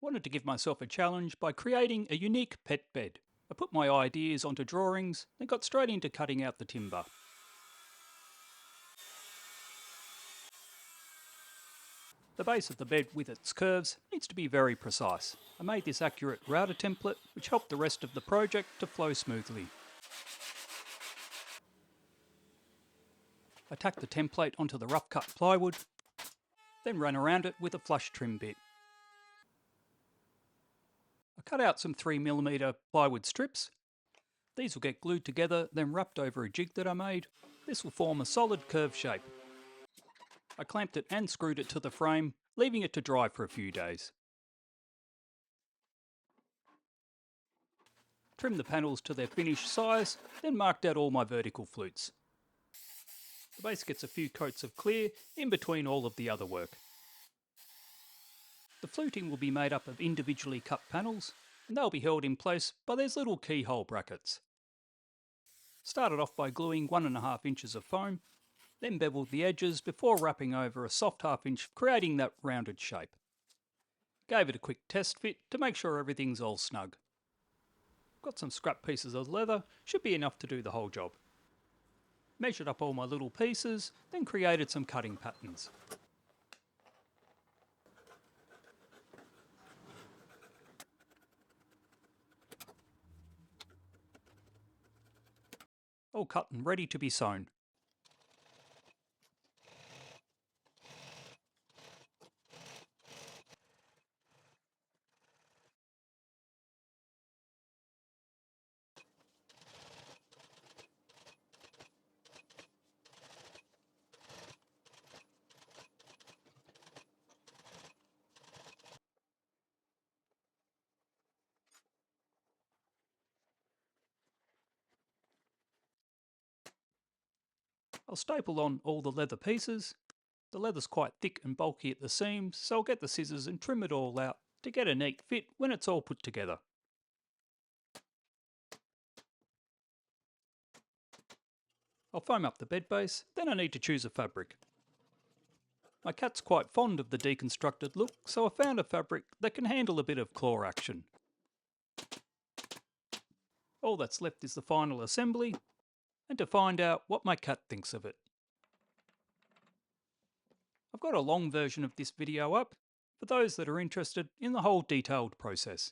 wanted to give myself a challenge by creating a unique pet bed. I put my ideas onto drawings, then got straight into cutting out the timber. The base of the bed with its curves needs to be very precise. I made this accurate router template which helped the rest of the project to flow smoothly. I tacked the template onto the rough cut plywood, then ran around it with a flush trim bit. I cut out some 3mm plywood strips. These will get glued together, then wrapped over a jig that I made. This will form a solid curved shape. I clamped it and screwed it to the frame, leaving it to dry for a few days. Trimmed the panels to their finished size, then marked out all my vertical flutes. The base gets a few coats of clear in between all of the other work. The fluting will be made up of individually cut panels, and they'll be held in place by these little keyhole brackets. Started off by gluing 1.5 inches of foam, then beveled the edges before wrapping over a soft 1/2 inch, creating that rounded shape. Gave it a quick test fit to make sure everything's all snug. Got some scrap pieces of leather, should be enough to do the whole job. Measured up all my little pieces, then created some cutting patterns. All cut and ready to be sewn. I'll staple on all the leather pieces. The leather's quite thick and bulky at the seams, so I'll get the scissors and trim it all out to get a neat fit when it's all put together. I'll foam up the bed base, then I need to choose a fabric. My cat's quite fond of the deconstructed look, so I found a fabric that can handle a bit of claw action. All that's left is the final assembly, and to find out what my cat thinks of it. I've got a long version of this video up for those that are interested in the whole detailed process.